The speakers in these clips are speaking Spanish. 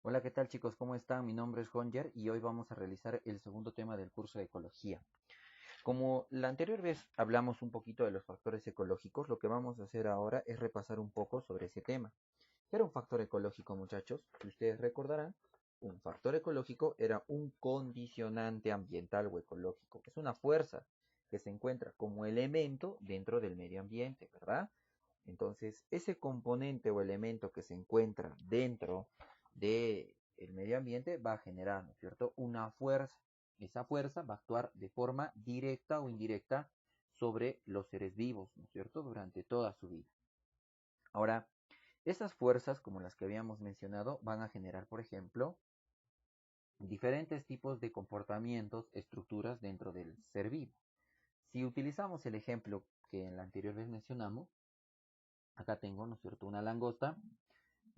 Hola, ¿qué tal chicos? ¿Cómo están? Mi nombre es Roger y hoy vamos a realizar el segundo tema del curso de ecología. Como la anterior vez hablamos un poquito de los factores ecológicos, lo que vamos a hacer ahora es repasar un poco sobre ese tema. ¿Qué era un factor ecológico, muchachos? Si ustedes recordarán, un factor ecológico era un condicionante ambiental o ecológico. Es una fuerza que se encuentra como elemento dentro del medio ambiente, ¿verdad? Entonces, ese componente o elemento que se encuentra dentro del medio ambiente va a generar, ¿no es cierto?, una fuerza. Esa fuerza va a actuar de forma directa o indirecta sobre los seres vivos, ¿no es cierto?, durante toda su vida. Ahora, esas fuerzas, como las que habíamos mencionado, van a generar, por ejemplo, diferentes tipos de comportamientos, estructuras dentro del ser vivo. Si utilizamos el ejemplo que en la anterior vez mencionamos, acá tengo, ¿no es cierto?, una langosta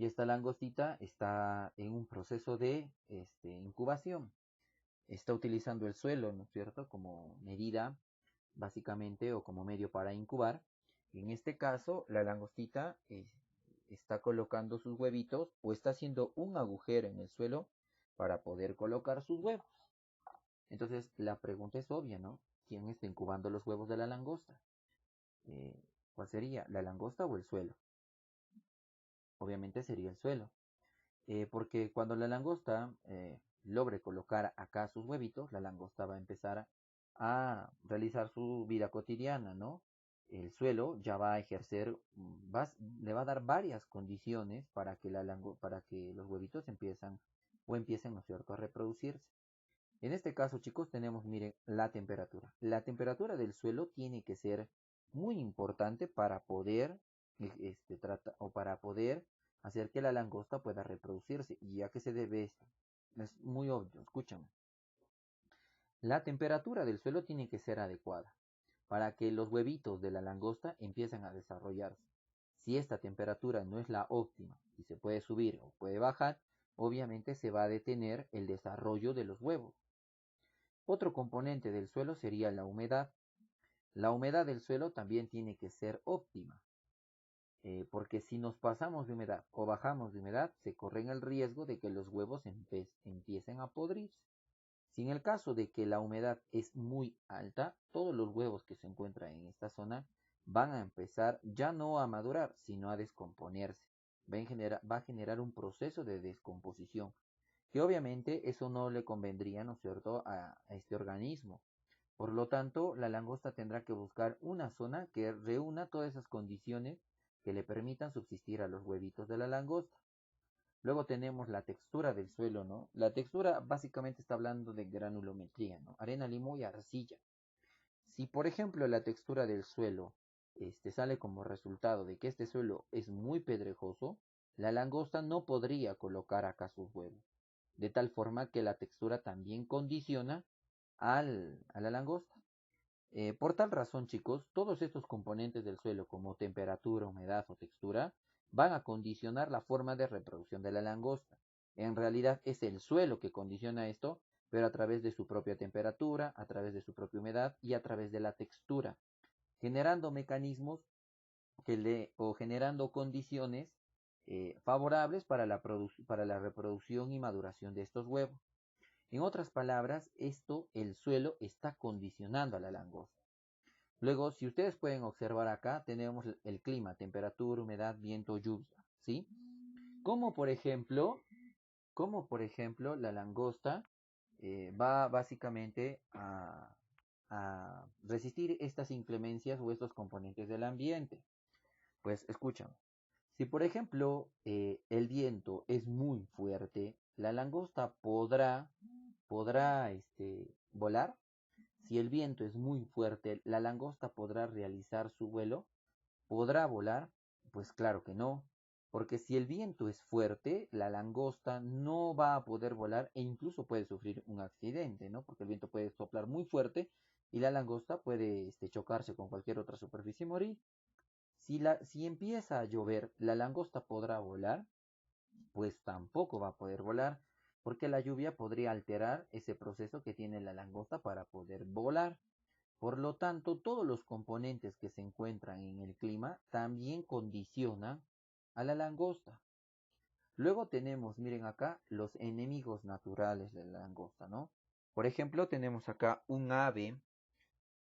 y esta langostita está en un proceso de incubación. Está utilizando el suelo, ¿no es cierto?, como medida básicamente o como medio para incubar. En este caso, la langostita está colocando sus huevitos o está haciendo un agujero en el suelo para poder colocar sus huevos. Entonces, la pregunta es obvia, ¿no? ¿Quién está incubando los huevos de la langosta? Eh, ¿Cuál sería? ¿La langosta o el suelo? Obviamente sería el suelo. Porque cuando la langosta logre colocar acá sus huevitos, la langosta va a empezar a realizar su vida cotidiana, ¿no? El suelo ya va a ejercer, le va a dar varias condiciones para que, para que los huevitos empiecen, ¿no es cierto?, a reproducirse. En este caso, chicos, tenemos, miren, la temperatura. La temperatura del suelo tiene que ser muy importante para poder, o para poder hacer que la langosta pueda reproducirse. ¿Y a qué se debe esto? Es muy obvio, escúchame. La temperatura del suelo tiene que ser adecuada para que los huevitos de la langosta empiecen a desarrollarse. Si esta temperatura no es la óptima y se puede subir o puede bajar, obviamente se va a detener el desarrollo de los huevos. Otro componente del suelo sería la humedad. La humedad del suelo también tiene que ser óptima, porque si nos pasamos de humedad o bajamos de humedad, se corre el riesgo de que los huevos empiecen a podrirse. Si en el caso de que la humedad es muy alta, todos los huevos que se encuentran en esta zona van a empezar ya no a madurar, sino a descomponerse. Va a generar un proceso de descomposición, que obviamente eso no le convendría, ¿no es cierto?, a este organismo. Por lo tanto, la langosta tendrá que buscar una zona que reúna todas esas condiciones que le permitan subsistir a los huevitos de la langosta. Luego tenemos la textura del suelo, ¿no? La textura básicamente está hablando de granulometría, ¿no? Arena, limo y arcilla. Si, por ejemplo, la textura del suelo sale como resultado de que este suelo es muy pedregoso, la langosta no podría colocar acá sus huevos. De tal forma que la textura también condiciona a la langosta. Por tal razón, chicos, todos estos componentes del suelo, como temperatura, humedad o textura, van a condicionar la forma de reproducción de la langosta. En realidad es el suelo que condiciona esto, pero a través de su propia temperatura, a través de su propia humedad y a través de la textura, generando mecanismos o generando condiciones favorables para para la reproducción y maduración de estos huevos. En otras palabras, el suelo está condicionando a la langosta. Luego, si ustedes pueden observar acá, tenemos el clima, temperatura, humedad, viento, lluvia, ¿sí? Como por ejemplo, la langosta va básicamente a resistir estas inclemencias o estos componentes del ambiente. Pues escuchan, si por ejemplo el viento es muy fuerte, la langosta podrá volar. Si el viento es muy fuerte, ¿la langosta podrá realizar su vuelo? ¿Podrá volar? Pues claro que no, porque si el viento es fuerte, la langosta no va a poder volar e incluso puede sufrir un accidente, ¿no? Porque el viento puede soplar muy fuerte y la langosta puede chocarse con cualquier otra superficie y morir. Si empieza a llover, ¿la langosta podrá volar? Pues tampoco va a poder volar, porque la lluvia podría alterar ese proceso que tiene la langosta para poder volar. Por lo tanto, todos los componentes que se encuentran en el clima también condicionan a la langosta. Luego tenemos, miren acá, los enemigos naturales de la langosta, ¿no? Por ejemplo, tenemos acá un ave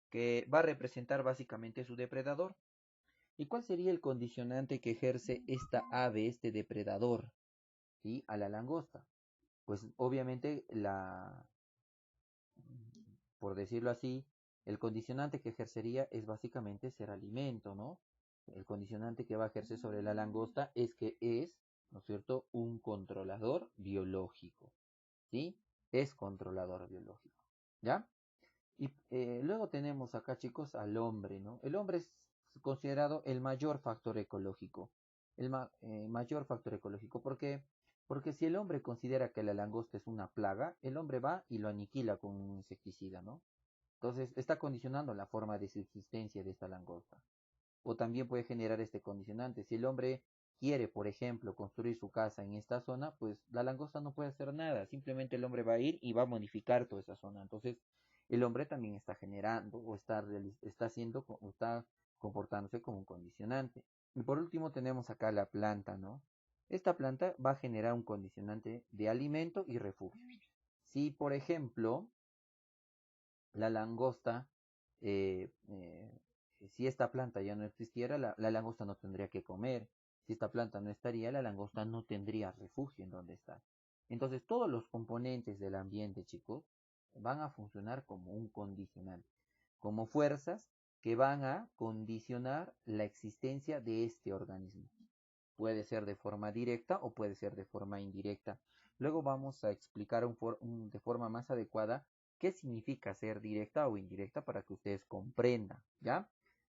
que va a representar básicamente su depredador. ¿Y cuál sería el condicionante que ejerce esta ave, este depredador, ¿sí? A la langosta? Pues obviamente por decirlo así, el condicionante que ejercería es básicamente ser alimento, ¿no? El condicionante que va a ejercer sobre la langosta es que es, ¿no es cierto?, un controlador biológico, ¿sí? Es controlador biológico, ¿ya? Y luego tenemos acá, chicos, al hombre, ¿no? El hombre es considerado el mayor factor ecológico. Mayor factor ecológico. ¿Por qué? Porque si el hombre considera que la langosta es una plaga, el hombre va y lo aniquila con un insecticida, ¿no? Entonces está condicionando la forma de subsistencia de esta langosta. O también puede generar este condicionante. Si el hombre quiere, por ejemplo, construir su casa en esta zona, pues la langosta no puede hacer nada. Simplemente el hombre va a ir y va a modificar toda esa zona. Entonces, el hombre también está generando o está haciendo o está comportándose como un condicionante. Y por último tenemos acá la planta, ¿no? Esta planta va a generar un condicionante de alimento y refugio. Si, por ejemplo, la langosta, eh, eh, si esta planta ya no existiera, la langosta no tendría que comer. Si esta planta no estaría, la langosta no tendría refugio en donde estar. Entonces, todos los componentes del ambiente, chicos, van a funcionar como un condicionante, como fuerzas que van a condicionar la existencia de este organismo. Puede ser de forma directa o puede ser de forma indirecta. Luego vamos a explicar de forma más adecuada qué significa ser directa o indirecta para que ustedes comprendan, ¿ya?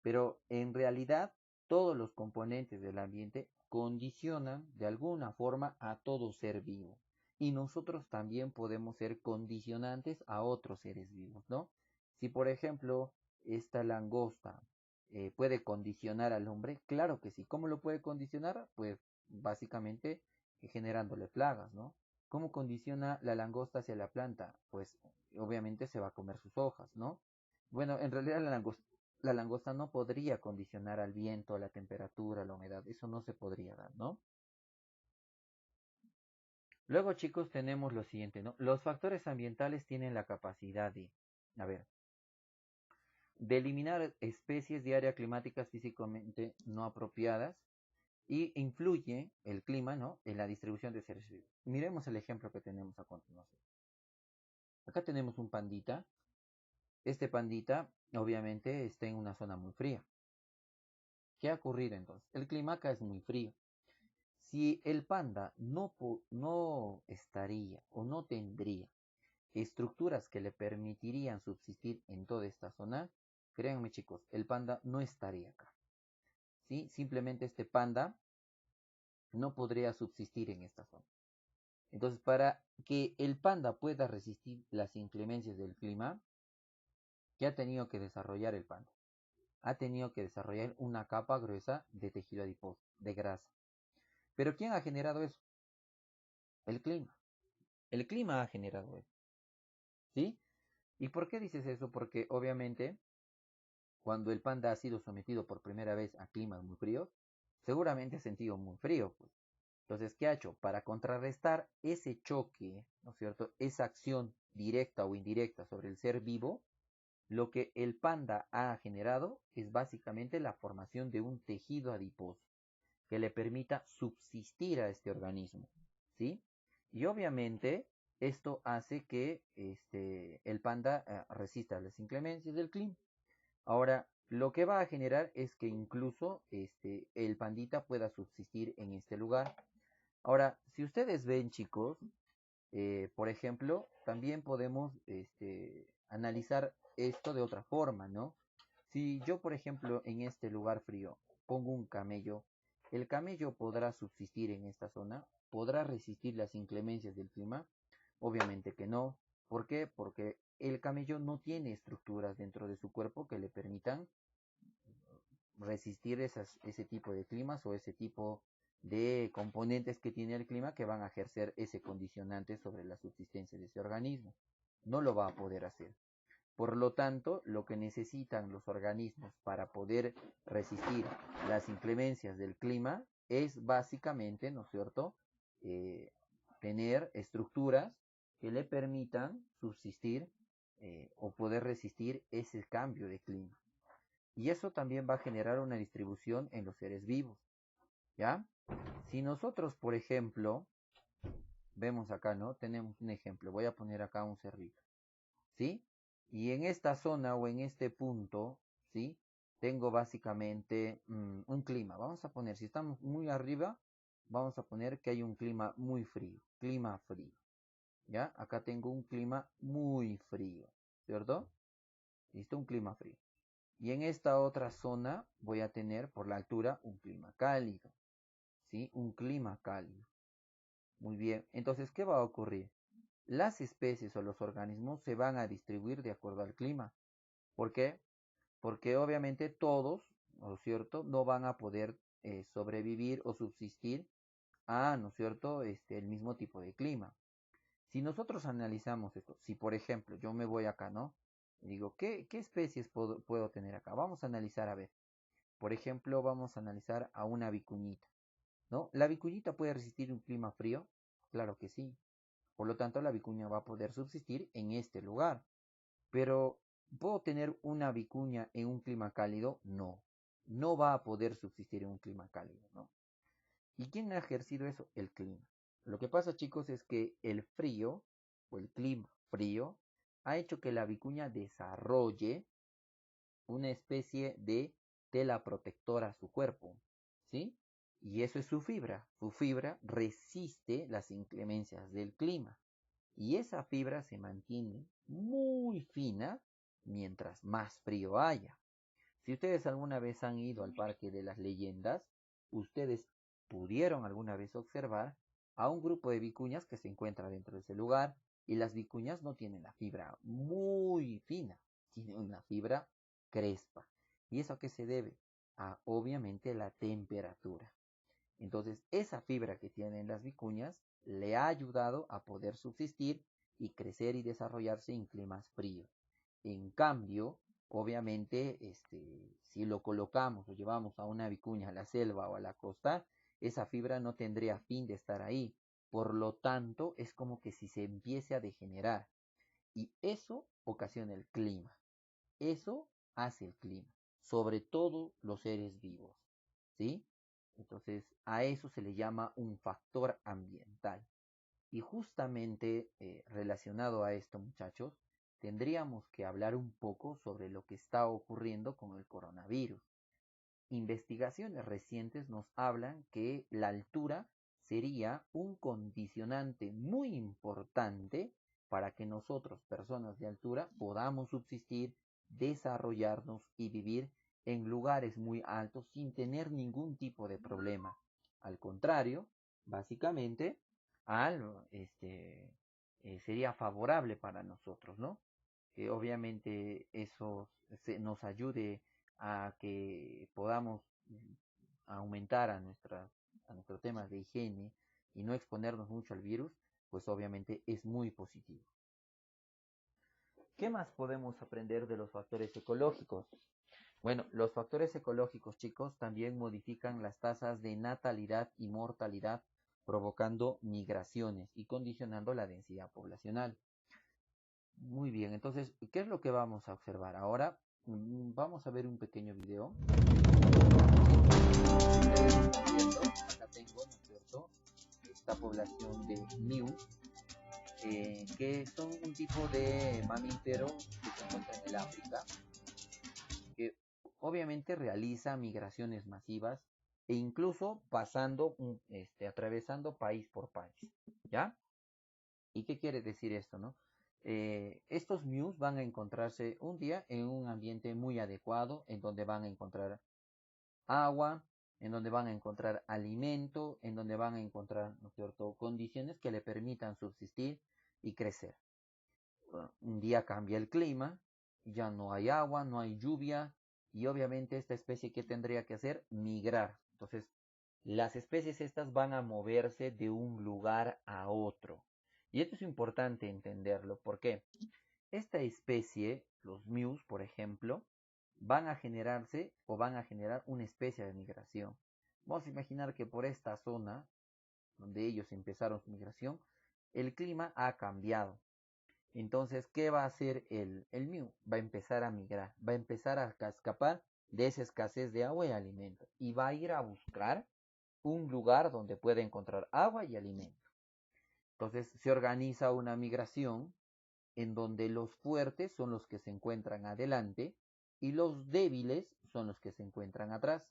Pero en realidad todos los componentes del ambiente condicionan de alguna forma a todo ser vivo. Y nosotros también podemos ser condicionantes a otros seres vivos, ¿no? Si por ejemplo esta langosta puede condicionar al hombre, claro que sí. ¿Cómo lo puede condicionar? Pues básicamente generándole plagas, ¿no? ¿Cómo condiciona la langosta hacia la planta? Pues obviamente se va a comer sus hojas, ¿no? Bueno, en realidad la langosta no podría condicionar al viento, a la temperatura, a la humedad, eso no se podría dar, ¿no? Luego, chicos, tenemos lo siguiente, ¿no? Los factores ambientales tienen la capacidad a ver, de eliminar especies de área climáticas físicamente no apropiadas y influye el clima, ¿no?, en la distribución de seres vivos. Miremos el ejemplo que tenemos a continuación. Acá tenemos un pandita. Este pandita obviamente está en una zona muy fría. ¿Qué ha ocurrido entonces? El clima acá es muy frío. Si el panda no estaría o no tendría estructuras que le permitirían subsistir en toda esta zona, créanme chicos, el panda no estaría acá. ¿Sí? Simplemente este panda no podría subsistir en esta zona. Entonces, para que el panda pueda resistir las inclemencias del clima, ¿qué ha tenido que desarrollar el panda? Ha tenido que desarrollar una capa gruesa de tejido adiposo, de grasa. ¿Pero quién ha generado eso? El clima. El clima ha generado eso. ¿Sí? ¿Y por qué dices eso? Porque obviamente cuando el panda ha sido sometido por primera vez a climas muy fríos, seguramente ha sentido muy frío, pues. Entonces, ¿qué ha hecho? Para contrarrestar ese choque, ¿no es cierto? Esa acción directa o indirecta sobre el ser vivo, lo que el panda ha generado es básicamente la formación de un tejido adiposo que le permita subsistir a este organismo, ¿sí? Y obviamente esto hace que el panda resista las inclemencias del clima. Ahora, lo que va a generar es que incluso el pandita pueda subsistir en este lugar. Ahora, si ustedes ven, chicos, por ejemplo, también podemos analizar esto de otra forma, ¿no? Si yo, por ejemplo, en este lugar frío pongo un camello, ¿el camello podrá subsistir en esta zona? ¿Podrá resistir las inclemencias del clima? Obviamente que no. ¿Por qué? Porque el camello no tiene estructuras dentro de su cuerpo que le permitan resistir ese tipo de climas o ese tipo de componentes que tiene el clima que van a ejercer ese condicionante sobre la subsistencia de ese organismo. No lo va a poder hacer. Por lo tanto, lo que necesitan los organismos para poder resistir las inclemencias del clima es básicamente, ¿no es cierto?, tener estructuras que le permitan subsistir o poder resistir ese cambio de clima. Y eso también va a generar una distribución en los seres vivos, ¿ya? Si nosotros, por ejemplo, vemos acá, ¿no? Tenemos un ejemplo, voy a poner acá un cerrito, ¿sí? Y en esta zona o en este punto, ¿sí? Tengo básicamente un clima. Vamos a poner, si estamos muy arriba, vamos a poner que hay un clima muy frío, clima frío, ¿ya? Acá tengo un clima muy frío, ¿cierto? Listo, un clima frío. Y en esta otra zona voy a tener por la altura un clima cálido, ¿sí? Un clima cálido. Muy bien, entonces, ¿qué va a ocurrir? Las especies o los organismos se van a distribuir de acuerdo al clima. ¿Por qué? Porque obviamente todos, ¿no es cierto?, no van a poder sobrevivir o subsistir a, ¿no es cierto?, el mismo tipo de clima. Si nosotros analizamos esto, si por ejemplo yo me voy acá, ¿no? Y digo, ¿qué especies puedo tener acá? Vamos a analizar, a ver. Por ejemplo, vamos a analizar a una vicuñita, ¿no? ¿La vicuñita puede resistir un clima frío? Claro que sí. Por lo tanto, la vicuña va a poder subsistir en este lugar. Pero, ¿puedo tener una vicuña en un clima cálido? No. No va a poder subsistir en un clima cálido, ¿no? ¿Y quién ha ejercido eso? El clima. Lo que pasa, chicos, es que el frío o el clima frío ha hecho que la vicuña desarrolle una especie de tela protectora a su cuerpo, ¿sí? Y eso es su fibra. Su fibra resiste las inclemencias del clima. Y esa fibra se mantiene muy fina mientras más frío haya. Si ustedes alguna vez han ido al Parque de las Leyendas, ustedes pudieron alguna vez observar a un grupo de vicuñas que se encuentra dentro de ese lugar y las vicuñas no tienen la fibra muy fina, tienen una fibra crespa. ¿Y eso a qué se debe? A obviamente la temperatura. Entonces, esa fibra que tienen las vicuñas le ha ayudado a poder subsistir y crecer y desarrollarse en climas fríos. En cambio, obviamente, si lo colocamos o llevamos a una vicuña a la selva o a la costa, esa fibra no tendría fin de estar ahí. Por lo tanto, es como que si se empiece a degenerar. Y eso ocasiona el clima. Eso hace el clima. Sobre todo los seres vivos. ¿Sí? Entonces, a eso se le llama un factor ambiental. Y justamente relacionado a esto, muchachos, tendríamos que hablar un poco sobre lo que está ocurriendo con el coronavirus. Investigaciones recientes nos hablan que la altura sería un condicionante muy importante para que nosotros, personas de altura, podamos subsistir, desarrollarnos y vivir en lugares muy altos sin tener ningún tipo de problema. Al contrario, básicamente, al, sería favorable para nosotros, ¿no? Que obviamente eso nos ayude a que podamos aumentar a nuestros temas de higiene y no exponernos mucho al virus, pues obviamente es muy positivo. ¿Qué más podemos aprender de los factores ecológicos? Bueno, los factores ecológicos, chicos, también modifican las tasas de natalidad y mortalidad, provocando migraciones y condicionando la densidad poblacional. Muy bien, entonces, ¿qué es lo que vamos a observar? Ahora vamos a ver un pequeño video. Acá tengo, ¿no es cierto?, esta población de Mews, que son un tipo de mamífero que se encuentra en el África, que obviamente realiza migraciones masivas e incluso atravesando país por país, ¿ya? ¿Y qué quiere decir esto, no? Estos Mews van a encontrarse un día en un ambiente muy adecuado, en donde van a encontrar agua, en donde van a encontrar alimento, en donde van a encontrar, ¿no es cierto?, condiciones que le permitan subsistir y crecer. Bueno, un día cambia el clima, ya no hay agua, no hay lluvia, y obviamente esta especie que tendría que hacer, migrar. Entonces, las especies estas van a moverse de un lugar a otro. Y esto es importante entenderlo, porque esta especie, los Mews, por ejemplo, van a generarse o van a generar una especie de migración. Vamos a imaginar que por esta zona donde ellos empezaron su migración, el clima ha cambiado. Entonces, ¿qué va a hacer el Miu? Va a empezar a migrar, va a empezar a escapar de esa escasez de agua y alimento y va a ir a buscar un lugar donde pueda encontrar agua y alimento. Entonces, se organiza una migración en donde los fuertes son los que se encuentran adelante y los débiles son los que se encuentran atrás.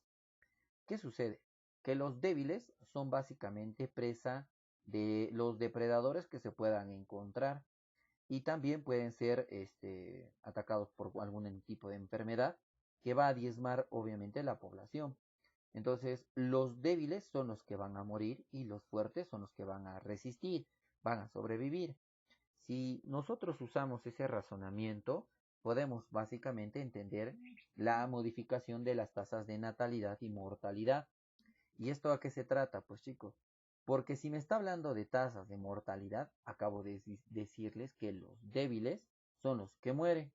¿Qué sucede? Que los débiles son básicamente presa de los depredadores que se puedan encontrar y también pueden ser atacados por algún tipo de enfermedad que va a diezmar obviamente la población. Entonces, los débiles son los que van a morir y los fuertes son los que van a resistir, van a sobrevivir. Si nosotros usamos ese razonamiento, podemos básicamente entender la modificación de las tasas de natalidad y mortalidad. ¿Y esto a qué se trata? Pues chicos, porque si me está hablando de tasas de mortalidad, acabo de decirles que los débiles son los que mueren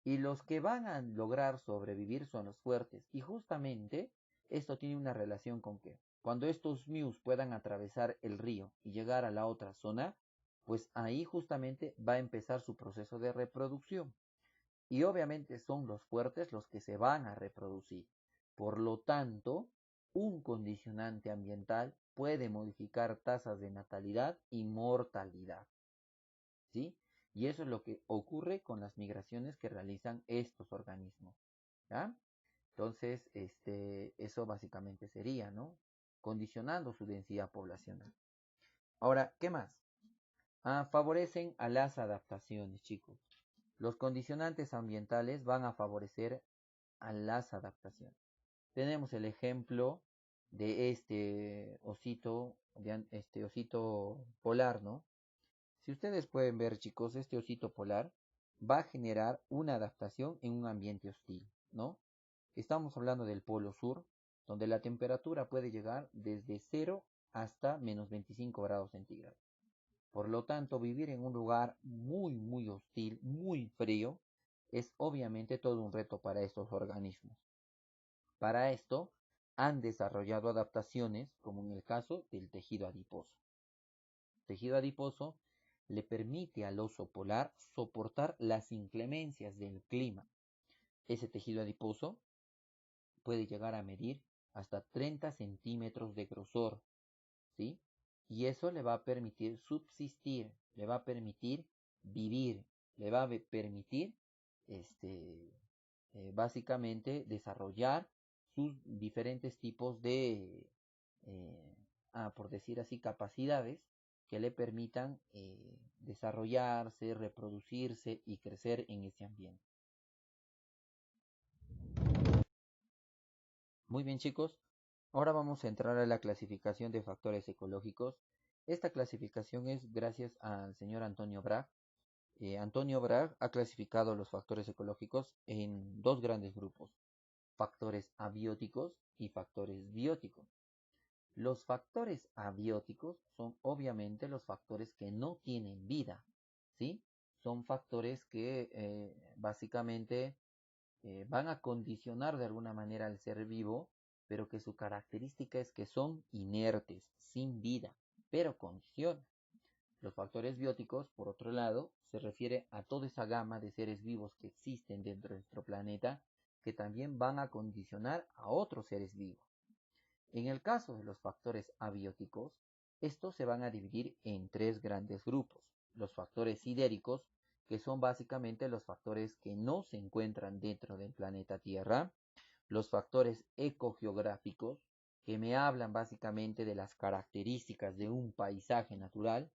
y los que van a lograr sobrevivir son los fuertes. Y justamente esto tiene una relación con que cuando estos Mews puedan atravesar el río y llegar a la otra zona, pues ahí justamente va a empezar su proceso de reproducción. Y obviamente son los fuertes los que se van a reproducir. Por lo tanto, un condicionante ambiental puede modificar tasas de natalidad y mortalidad. ¿Sí? Y eso es lo que ocurre con las migraciones que realizan estos organismos. ¿Ya? Entonces, eso básicamente sería, ¿no? Condicionando su densidad poblacional. Ahora, ¿qué más? Favorecen a las adaptaciones, chicos. Los condicionantes ambientales van a favorecer a las adaptaciones. Tenemos el ejemplo de este osito polar, ¿no? Si ustedes pueden ver, chicos, este osito polar va a generar una adaptación en un ambiente hostil, ¿no? Estamos hablando del Polo Sur, donde la temperatura puede llegar desde 0 hasta menos 25 grados centígrados. Por lo tanto, vivir en un lugar muy, muy hostil, muy frío, es obviamente todo un reto para estos organismos. Para esto, han desarrollado adaptaciones, como en el caso del tejido adiposo. El tejido adiposo le permite al oso polar soportar las inclemencias del clima. Ese tejido adiposo puede llegar a medir hasta 30 centímetros de grosor, ¿sí? Y eso le va a permitir subsistir, le va a permitir vivir, le va a permitir, básicamente, desarrollar sus diferentes tipos de, por decir así, capacidades que le permitan desarrollarse, reproducirse y crecer en ese ambiente. Muy bien, chicos. Ahora vamos a entrar a la clasificación de factores ecológicos. Esta clasificación es gracias al señor Antonio Bragg. Antonio Bragg ha clasificado los factores ecológicos en dos grandes grupos, factores abióticos y factores bióticos. Los factores abióticos son obviamente los factores que no tienen vida, ¿sí? Son factores que básicamente van a condicionar de alguna manera al ser vivo, pero que su característica es que son inertes, sin vida, pero condicionan. Los factores bióticos, por otro lado, se refiere a toda esa gama de seres vivos que existen dentro de nuestro planeta, que también van a condicionar a otros seres vivos. En el caso de los factores abióticos, estos se van a dividir en tres grandes grupos. Los factores sidéricos, que son básicamente los factores que no se encuentran dentro del planeta Tierra. Los factores ecogeográficos, que me hablan básicamente de las características de un paisaje natural.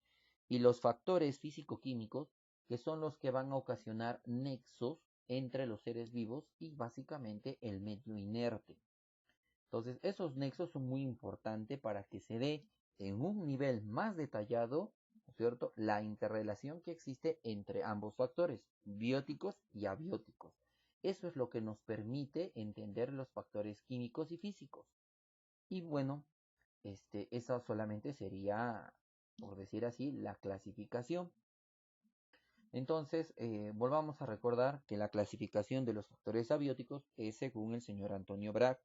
Y los factores físico-químicos, que son los que van a ocasionar nexos entre los seres vivos y básicamente el medio inerte. Entonces, esos nexos son muy importantes para que se dé en un nivel más detallado, ¿cierto?, la interrelación que existe entre ambos factores, bióticos y abióticos. Eso es lo que nos permite entender los factores químicos y físicos. Y bueno, esa solamente sería, por decir así, la clasificación. Entonces, volvamos a recordar que la clasificación de los factores abióticos es según el señor Antonio Bragg.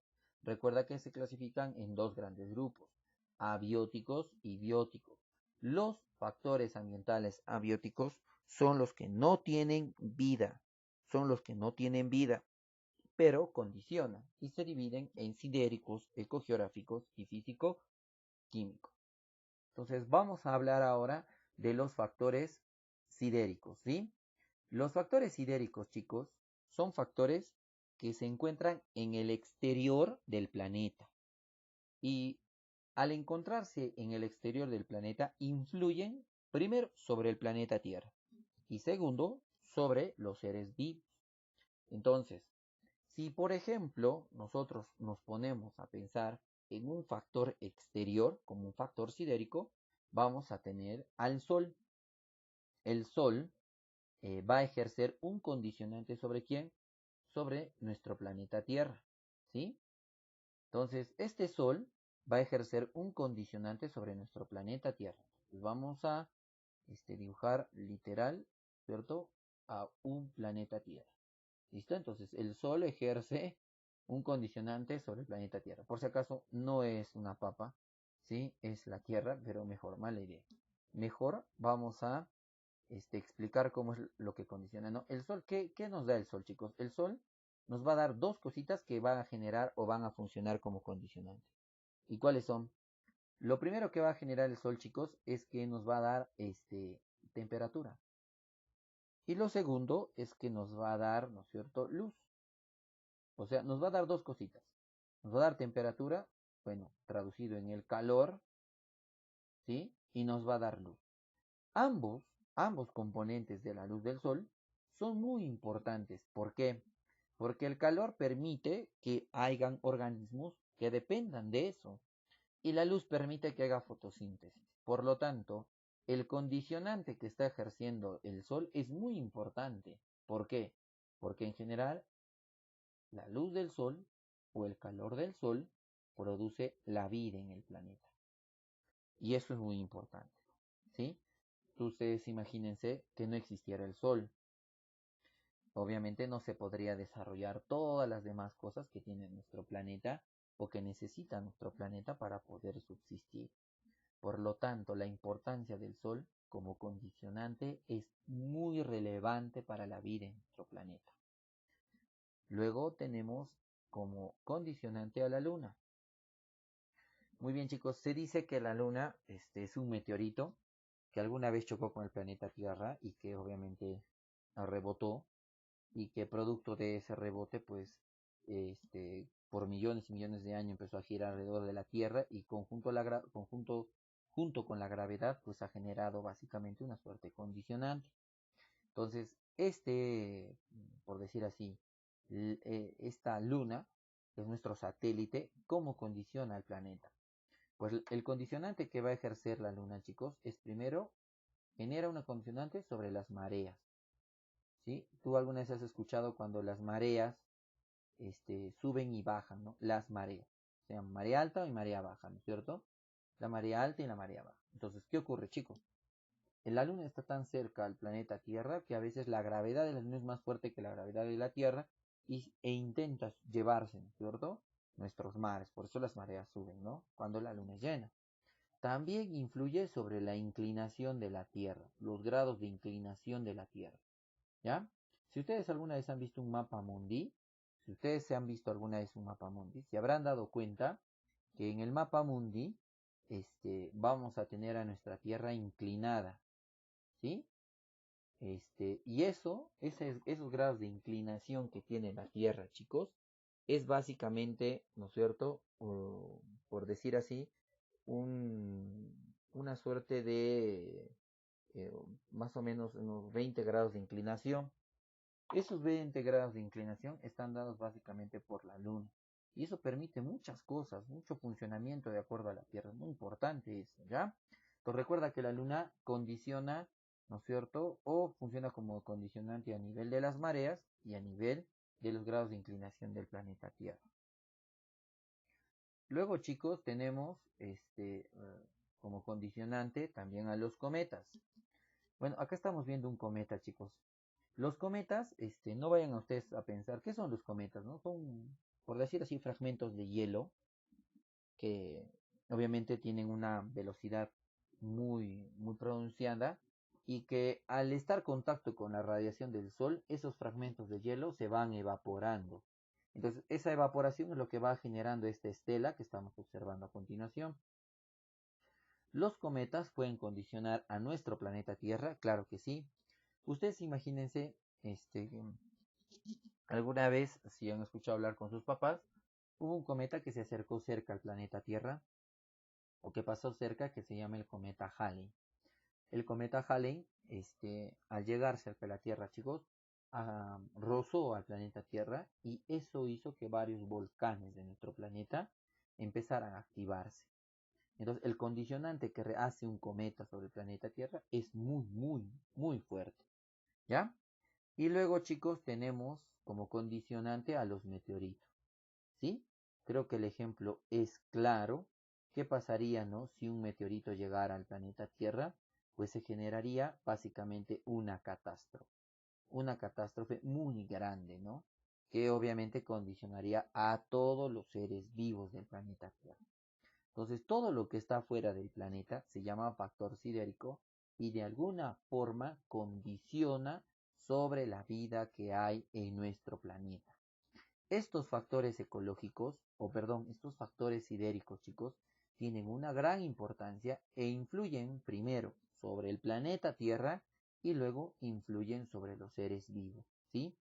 Recuerda que se clasifican en dos grandes grupos. abióticos y bióticos. Los factores ambientales abióticos son los que no tienen vida, son los que no tienen vida, pero condicionan y se dividen en sidéricos, ecogeográficos y físico-químicos. Entonces vamos a hablar ahora de los factores sidéricos, ¿sí? Los factores sidéricos, chicos, son factores que se encuentran en el exterior del planeta y al encontrarse en el exterior del planeta influyen primero sobre el planeta Tierra y segundo sobre los seres vivos. Entonces, si por ejemplo nosotros nos ponemos a pensar en un factor exterior como un factor sidérico, vamos a tener al Sol. El Sol va a ejercer un condicionante sobre quién, sobre nuestro planeta Tierra, ¿sí? Entonces, este Sol va a ejercer un condicionante sobre nuestro planeta Tierra. Entonces, vamos a dibujar literal, ¿cierto? A un planeta Tierra. ¿Listo? Entonces, el Sol ejerce un condicionante sobre el planeta Tierra. Por si acaso, no es una papa, ¿sí? Es la Tierra, pero mejor, mala idea. Mejor vamos a explicar cómo es lo que condiciona, ¿no? El Sol, ¿qué nos da el Sol, chicos? El Sol nos va a dar dos cositas que van a generar o van a funcionar como condicionante. ¿Y cuáles son? Lo primero que va a generar el Sol, chicos, es que nos va a dar temperatura. Y lo segundo es que nos va a dar, ¿no es cierto?, luz. O sea, nos va a dar dos cositas. Nos va a dar temperatura, bueno, traducido en el calor, ¿sí? Y nos va a dar luz. Ambos componentes de la luz del sol son muy importantes. ¿Por qué? Porque el calor permite que hayan organismos que dependan de eso. Y la luz permite que haga fotosíntesis. Por lo tanto, el condicionante que está ejerciendo el sol es muy importante. ¿Por qué? Porque en general la luz del sol o el calor del sol produce la vida en el planeta. Y eso es muy importante, ¿sí? Ustedes imagínense que no existiera el sol. Obviamente no se podría desarrollar todas las demás cosas que tiene nuestro planeta o que necesita nuestro planeta para poder subsistir. Por lo tanto, la importancia del sol como condicionante es muy relevante para la vida en nuestro planeta. Luego tenemos como condicionante a la luna. Muy bien, chicos, se dice que la luna es un meteorito que alguna vez chocó con el planeta Tierra y que obviamente rebotó y que producto de ese rebote, pues, por millones y millones de años empezó a girar alrededor de la Tierra y junto con la gravedad, pues ha generado básicamente una suerte condicionante. Entonces, por decir así, esta luna es nuestro satélite, ¿cómo condiciona al planeta? Pues el condicionante que va a ejercer la luna, chicos, es primero, genera una condicionante sobre las mareas. ¿Sí? ¿Tú alguna vez has escuchado cuando las mareas suben y bajan, ¿no? Las mareas. O sea, marea alta y marea baja, ¿no es cierto? La marea alta y la marea baja. Entonces, ¿qué ocurre, chicos? La luna está tan cerca al planeta Tierra que a veces la gravedad de la luna es más fuerte que la gravedad de la Tierra e intenta llevarse, ¿no es cierto? Nuestros mares. Por eso las mareas suben, ¿no? Cuando la luna es llena. También influye sobre la inclinación de la Tierra, los grados de inclinación de la Tierra. ¿Ya? Si ustedes alguna vez han visto un mapa mundi, si ustedes se han visto alguna vez un mapa mundi, se habrán dado cuenta que en el mapa mundi vamos a tener a nuestra Tierra inclinada, ¿sí? Y esos grados de inclinación que tiene la Tierra, chicos, es básicamente, ¿no es cierto? Por decir así, una suerte de eh, más o menos unos 20 grados de inclinación. Esos 20 grados de inclinación están dados básicamente por la Luna. Y eso permite muchas cosas, mucho funcionamiento de acuerdo a la Tierra. Es muy importante eso, ¿ya? Entonces recuerda que la Luna condiciona, ¿no es cierto? O funciona como condicionante a nivel de las mareas y a nivel de los grados de inclinación del planeta Tierra. Luego, chicos, tenemos como condicionante también a los cometas. Bueno, acá estamos viendo un cometa, chicos. Los cometas, no vayan a ustedes a pensar, ¿qué son los cometas? ¿No? Son, por decir así, fragmentos de hielo que obviamente tienen una velocidad muy pronunciada y que al estar en contacto con la radiación del sol, esos fragmentos de hielo se van evaporando. Entonces, esa evaporación es lo que va generando esta estela que estamos observando a continuación. ¿Los cometas pueden condicionar a nuestro planeta Tierra? Claro que sí. Ustedes imagínense, alguna vez, si han escuchado hablar con sus papás, hubo un cometa que se acercó cerca al planeta Tierra, o que pasó cerca, que se llama el cometa Halley. El cometa Halley, al llegar cerca de la Tierra, chicos, rozó al planeta Tierra y eso hizo que varios volcanes de nuestro planeta empezaran a activarse. Entonces, el condicionante que hace un cometa sobre el planeta Tierra es muy fuerte. ¿Ya? Y luego, chicos, tenemos como condicionante a los meteoritos. ¿Sí? Creo que el ejemplo es claro. ¿Qué pasaría, no? Si un meteorito llegara al planeta Tierra, pues se generaría básicamente una catástrofe muy grande, ¿no? Que obviamente condicionaría a todos los seres vivos del planeta Tierra. Entonces, todo lo que está fuera del planeta se llama factor sidérico y de alguna forma condiciona sobre la vida que hay en nuestro planeta. Estos factores ecológicos, o perdón, estos factores sidéricos, chicos, tienen una gran importancia e influyen primero sobre el planeta Tierra y luego influyen sobre los seres vivos, ¿sí?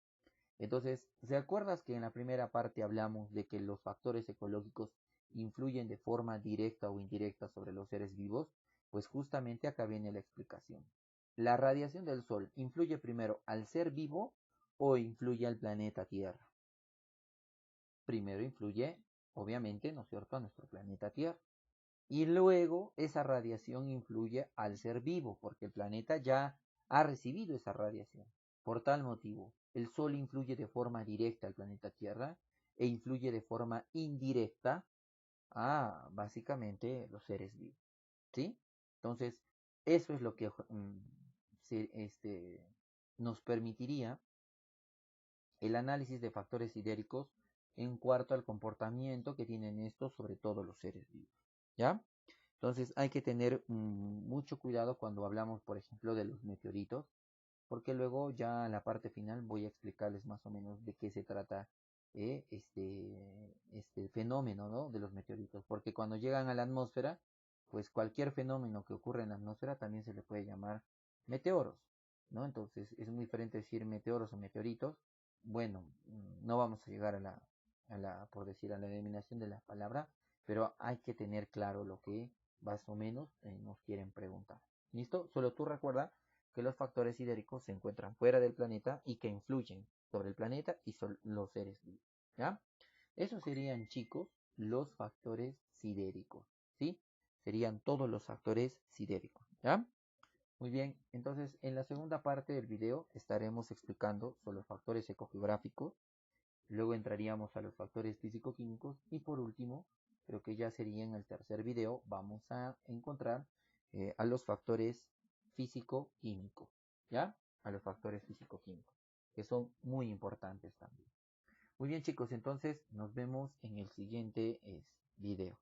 Entonces, ¿se acuerdas que en la primera parte hablamos de que los factores ecológicos influyen de forma directa o indirecta sobre los seres vivos? Pues justamente acá viene la explicación. ¿La radiación del Sol influye primero al ser vivo o influye al planeta Tierra? Primero influye, obviamente, ¿no es cierto?, a nuestro planeta Tierra. Y luego esa radiación influye al ser vivo, porque el planeta ya ha recibido esa radiación. Por tal motivo, el Sol influye de forma directa al planeta Tierra e influye de forma indirecta a básicamente los seres vivos. ¿Sí? Entonces, eso es lo que nos permitiría el análisis de factores sidéricos en cuanto al comportamiento que tienen estos sobre todo los seres vivos. ¿Ya? Entonces hay que tener mucho cuidado cuando hablamos, por ejemplo, de los meteoritos, porque luego ya en la parte final voy a explicarles más o menos de qué se trata este fenómeno, ¿no?, de los meteoritos, porque cuando llegan a la atmósfera, pues cualquier fenómeno que ocurre en la atmósfera también se le puede llamar meteoros, ¿no? Entonces es muy diferente decir meteoros o meteoritos. Bueno, no vamos a llegar por decir, a la eliminación de la palabra, pero hay que tener claro lo que más o menos nos quieren preguntar. ¿Listo? Solo tú recuerda que los factores sidéricos se encuentran fuera del planeta y que influyen sobre el planeta y sobre los seres vivos. ¿Ya? Esos serían, chicos, los factores sidéricos. ¿Sí? Serían todos los factores sidéricos. ¿Ya? Muy bien, entonces en la segunda parte del video estaremos explicando sobre los factores ecogeográficos, luego entraríamos a los factores físico-químicos y por último, creo que ya sería en el tercer video, vamos a encontrar a los factores físico-químicos, ¿ya? A los factores físico-químicos, que son muy importantes también. Muy bien, chicos, entonces nos vemos en el siguiente video.